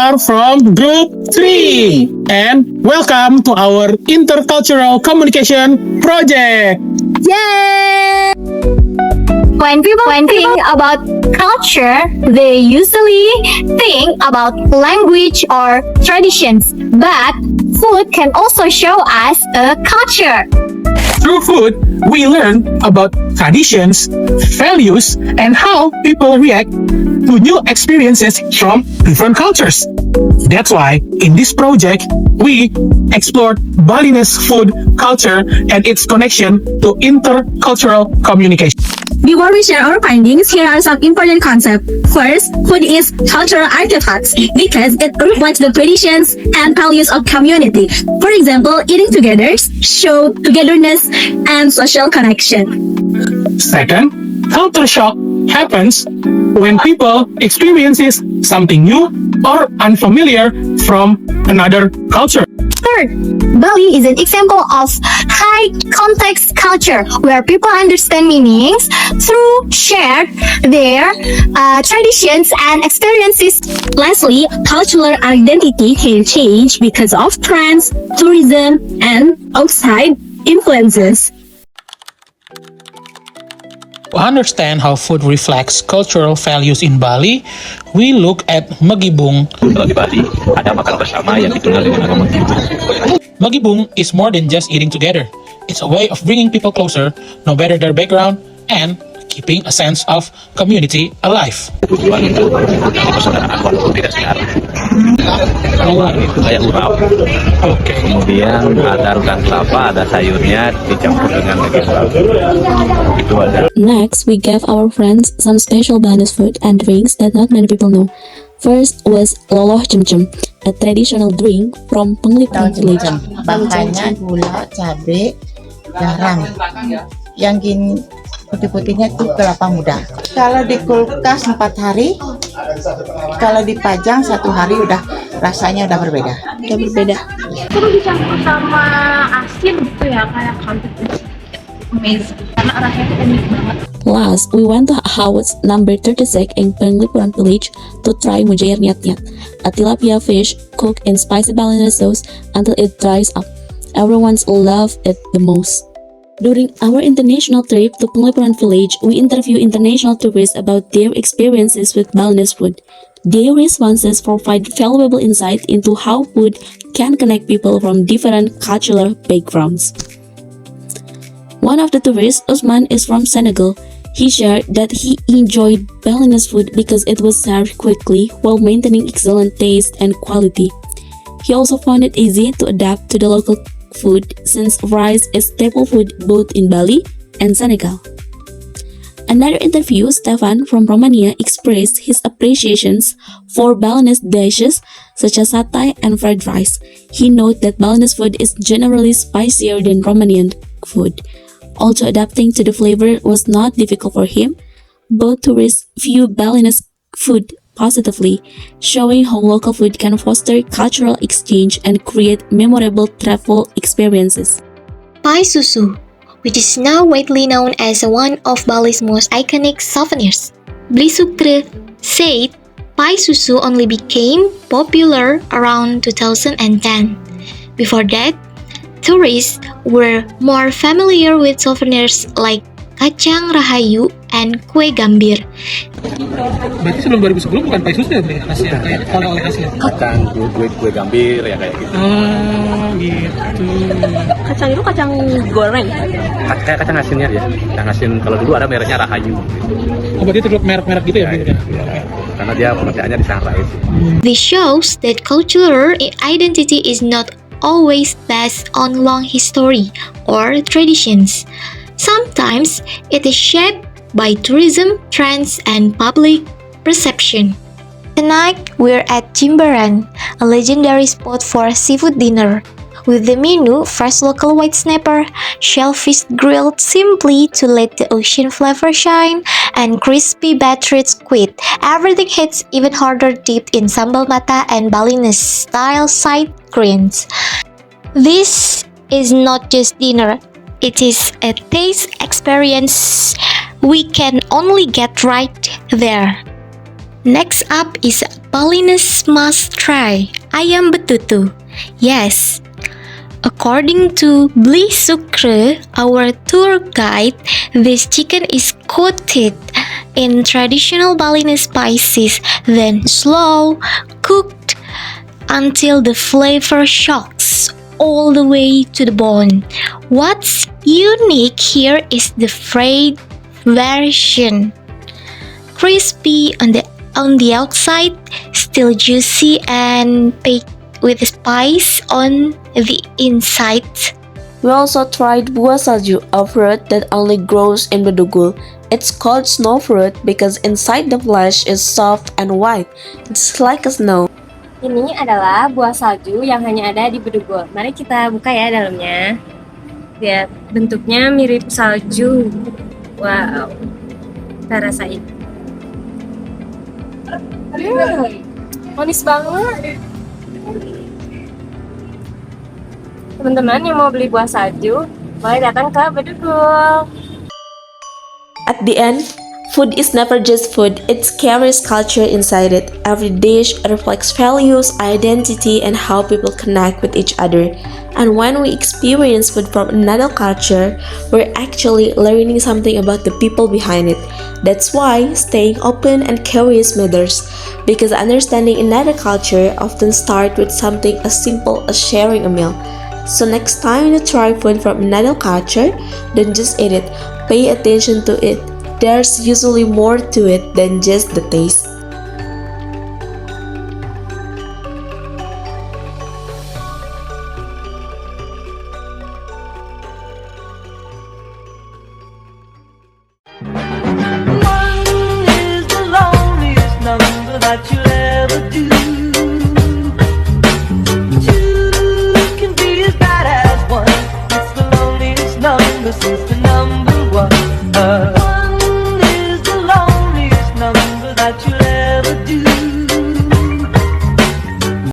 are from Group 3 and welcome to our Intercultural Communication Project. Yay! When people think about culture, they usually think about language or traditions, but food can also show us a culture. Through food, we learn about traditions, values, and how people react to new experiences from different cultures. That's why, in this project, we explored Balinese food culture and its connection to intercultural communication. Before we share our findings, here are some important concepts. First, food is cultural artifacts because it reflects the traditions and values of community. For example, eating together show togetherness and social connection. Second, culture shock happens when people experiences something new or unfamiliar from another culture. Third, Bali is an example of high context culture where people understand meanings through shared their traditions and experiences. Lastly, cultural identity can change because of trends, tourism, and outside influences. To understand how food reflects cultural values in Bali, we look at Magibung. Kalau di Bali, ada makan bersama yang dikenal dengan nama Magibung. Magibung is more than just eating together. It's a way of bringing people closer, no matter their background, and keeping a sense of community alive. Tujuan itu persaudaraan walaupun beda sejarah. Itu kayak urap. Oke. Kemudian ada rutan kelapa, ada sayurnya dicampur dengan daging sapi. Itu ada. Next, we gave our friends some special Balinese food and drinks that not many people know. First was loloh cemcem, a traditional drink from Penglipuran village. Bahannya gula, cabai, garam. Yang gini putih-putihnya itu kelapa muda. Kalau di kulkas 4 hari, kalau dipajang 1 hari udah rasanya udah berbeda. Terus dicampur sama asin gitu ya, kayak campur amazing karena rasanya tuh unik banget. Plus, we went to house number 36 in Penglipuran village to try mujair nyat-nyat, a tilapia fish cooked in spicy Balinese sauce until it dries up. Everyone's loved it the most. During our international trip to Penglipuran village, we interviewed international tourists about their experiences with Balinese food. Their responses provide valuable insight into how food can connect people from different cultural backgrounds. One of the tourists, Usman, is from Senegal. He shared that he enjoyed Balinese food because it was served quickly while maintaining excellent taste and quality. He also found it easy to adapt to the local food since rice is staple food both in Bali and Senegal. Another interview, Stefan from Romania expressed his appreciations for Balinese dishes such as satay and fried rice. He noted that Balinese food is generally spicier than Romanian food. Also adapting to the flavor was not difficult for him. Both tourists view Balinese food positively, showing how local food can foster cultural exchange and create memorable travel experiences. Pai susu, which is now widely known as one of Bali's most iconic souvenirs. Bli Sukre said pai susu only became popular around 2010. Before that, tourists were more familiar with souvenirs like kacang rahayu and kue gambir. Berarti sebelum 2010 bukan pai susu ya, Bre? Hasilnya kayak oleh-oleh hasilnya. Kacang, kue gambir ya kayak gitu. Oh, gitu. Kacang itu kacang goreng. Kayak kacang asinnya ya. Kacang asin kalau dulu ada mereknya Rahayu. Oh, berarti itu merek-merek gitu ya? Ya. Karena dia pengerjaannya di Shanghai sih. This shows that cultural identity is not always based on long history or traditions. Sometimes it is shaped by tourism trends and public perception. Tonight, we're at Jimbaran, a legendary spot for seafood dinner. With the menu, fresh local white snapper, shellfish grilled simply to let the ocean flavor shine, and crispy battered squid. Everything hits even harder dipped in sambal mata and Balinese-style side greens. This is not just dinner. It is a taste experience we can only get right there. Next up is Balinese must try ayam betutu. Yes. According to Bli Sukre, our tour guide, this chicken is coated in traditional Balinese spices, then slow cooked until the flavor shocks all the way to the bone. What's unique here is the fried version. Crispy on the outside, still juicy and baked with spice on the inside. We also tried buah salju, a fruit that only grows in Bedugul. It's called snow fruit because inside the flesh is soft and white. It's like a snow. Ini adalah buah salju yang hanya ada di Bedugul. Mari kita buka ya dalamnya. Lihat, bentuknya mirip salju. Wow. Kita rasain. Manis banget. Teman-teman yang mau beli buah salju, boleh datang ke Bedugul. At the end, food is never just food, it carries culture inside it. Every dish reflects values, identity, and how people connect with each other. And when we experience food from another culture, we're actually learning something about the people behind it. That's why staying open and curious matters, because understanding another culture often starts with something as simple as sharing a meal. So next time you try food from another culture, don't just eat it, pay attention to it. There's usually more to it than just the taste. One is the loneliest number that you'll ever do. Two can be as bad as one. It's the loneliest number since the number one.